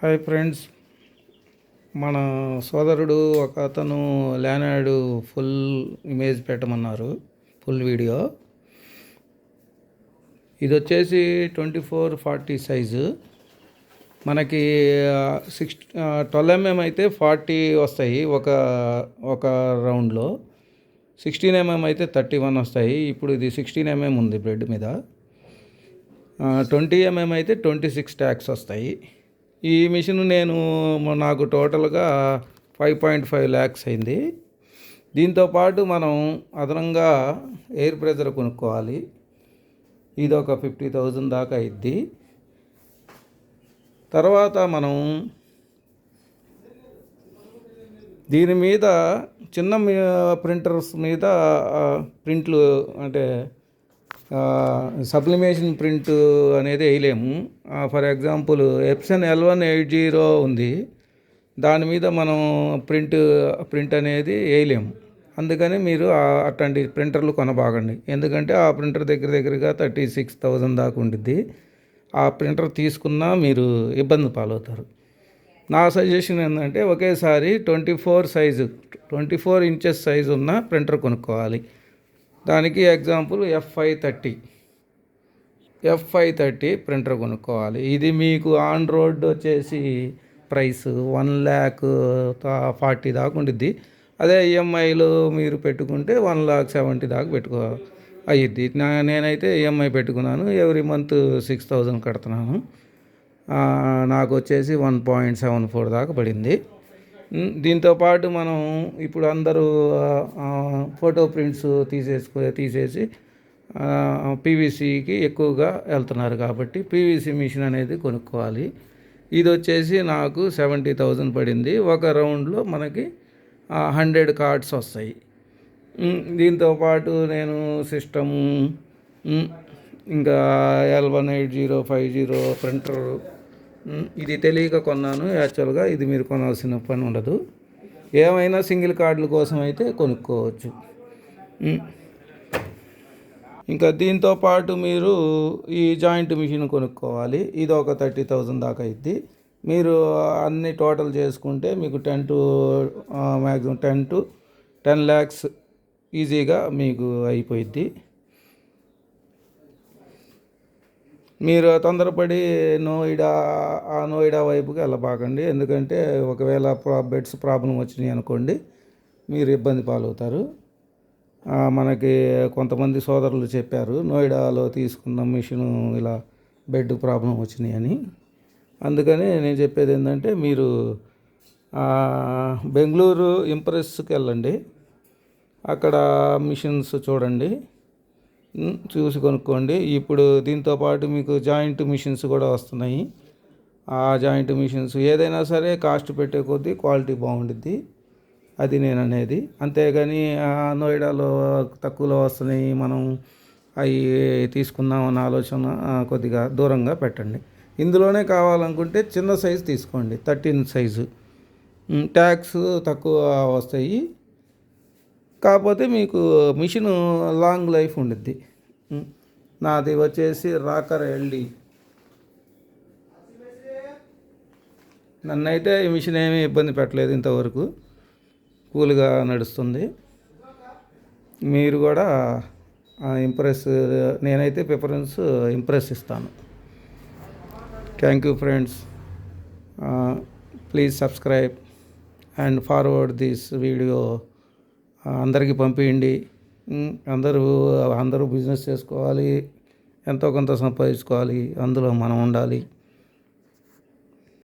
Hi friends, మన సోదరుడు ఒక అతను ల్యానాడు ఫుల్ ఇమేజ్ పెట్టమన్నారు. ఫుల్ వీడియో ఇది వచ్చేసి 2440 సైజు. మనకి 12 mm అయితే 40 వస్తాయి ఒక రౌండ్లో. 16 mm అయితే 31 వస్తాయి. ఇప్పుడు ఇది 16 mm ఉంది బ్రెడ్ మీద. 20 mm అయితే 26 ట్యాక్స్ వస్తాయి. ఈ మిషన్ నాకు టోటల్గా 5.5 lakhs అయింది. దీంతోపాటు మనం అదనంగా ఎయిర్ ప్రెజర్ కొనుక్కోవాలి. ఇది ఒక 50,000 దాకా అయింది. తర్వాత మనం దీని మీద చిన్న ప్రింటర్స్ మీద ప్రింట్లు అంటే సబ్లిమేషన్ ప్రింట్ అనేది వేయలేము. ఫర్ ఎగ్జాంపుల్ ఎప్సన్ L180 ఉంది, దాని మీద మనం ప్రింట్ అనేది వేయలేము. అందుకని మీరు అట్లాంటి ప్రింటర్లు కొనబాగండి. ఎందుకంటే ఆ ప్రింటర్ దగ్గరగా 36,000 దాకా ఉండిద్ది. ఆ ప్రింటర్ తీసుకున్నా మీరు ఇబ్బంది పాలవుతారు. నా సజెషన్ ఏంటంటే ఒకేసారి 24 ఇంచెస్ సైజు ఉన్న ప్రింటర్ కొనుక్కోవాలి. దానికి ఎగ్జాంపుల్ F530 ప్రింటర్ కొనుక్కోవాలి. ఇది మీకు ఆన్ రోడ్ వచ్చేసి ప్రైస్ 1,40,000 దాకా ఉండిద్ది. అదే ఈఎంఐలు మీరు పెట్టుకుంటే 1,70,000 దాకా అయ్యిద్ది. నేనైతే ఈఎంఐ పెట్టుకున్నాను. ఎవ్రీ మంత్ 6,000 కడుతున్నాను. నాకు వచ్చేసి 1.74 దాకా పడింది. దీంతోపాటు మనం ఇప్పుడు అందరూ ఫోటో ప్రింట్స్ తీసేసి పీవీసీకి ఎక్కువగా వెళ్తున్నారు కాబట్టి పీవీసీ మిషన్ అనేది కొనుక్కోవాలి. ఇది వచ్చేసి నాకు 70,000 పడింది. ఒక రౌండ్లో మనకి 100 కార్డ్స్ వస్తాయి. దీంతోపాటు నేను సిస్టము ఇంకా L18050 ప్రింటర్ ఇది తెలియక కొన్నాను. యాక్చువల్గా ఇది మీరు కొనాల్సిన పని ఉండదు. ఏమైనా సింగిల్ కార్డుల కోసం అయితే కొనుక్కోవచ్చు. ఇంకా దీంతోపాటు మీరు ఈ జాయింట్ మిషన్ కొనుక్కోవాలి. ఇది ఒక 30,000 దాకా అయింది. మీరు అన్ని టోటల్ చేసుకుంటే మీకు మ్యాక్సిమం 10 lakhs ఈజీగా మీకు అయిపోయిద్ది. మీరు తొందరపడి నోయిడా వైపుకి వెళ్ళబాకండి. ఎందుకంటే ఒకవేళ బెడ్స్ ప్రాబ్లం వచ్చినాయి అనుకోండి, మీరు ఇబ్బంది పాలవుతారు. మనకి కొంతమంది సోదరులు చెప్పారు నోయిడాలో తీసుకున్న మిషను ఇలా బెడ్ ప్రాబ్లం వచ్చినాయి అని. అందుకని నేను చెప్పేది ఏంటంటే మీరు బెంగళూరు ఇంప్రెస్కి వెళ్ళండి. అక్కడ మిషన్స్ చూడండి, చూసి కొనుక్కోండి. ఇప్పుడు దీంతోపాటు మీకు జాయింట్ మిషన్స్ కూడా వస్తున్నాయి. ఆ జాయింట్ మిషన్స్ ఏదైనా సరే కాస్ట్ పెట్టే కొద్దీ క్వాలిటీ బాగుండిద్ది. అది నేను అనేది. అంతేగాని నోయిడాలో తక్కువలో వస్తున్నాయి మనం అవి తీసుకుందామన్న ఆలోచన కొద్దిగా దూరంగా పెట్టండి. ఇందులోనే కావాలనుకుంటే చిన్న సైజు తీసుకోండి, 13 సైజు. ట్యాక్స్ తక్కువ వస్తాయి, కాకపోతే మీకు మిషన్ లాంగ్ లైఫ్ ఉండిద్ది. నాది వచ్చేసి రాకర్ LD. నన్నైతే ఈ మిషన్ ఏమీ ఇబ్బంది పెట్టలేదు ఇంతవరకు, కూల్గా నడుస్తుంది. మీరు కూడా నేనైతే ప్రిఫరెన్స్ ఇంప్రెస్ ఇస్తాను. Thank you friends. Please subscribe and forward this video. అందరికీ పంపించండి. అందరూ బిజినెస్ చేసుకోవాలి, ఎంతో కొంత సంపాదించుకోవాలి, అందులో మనం ఉండాలి.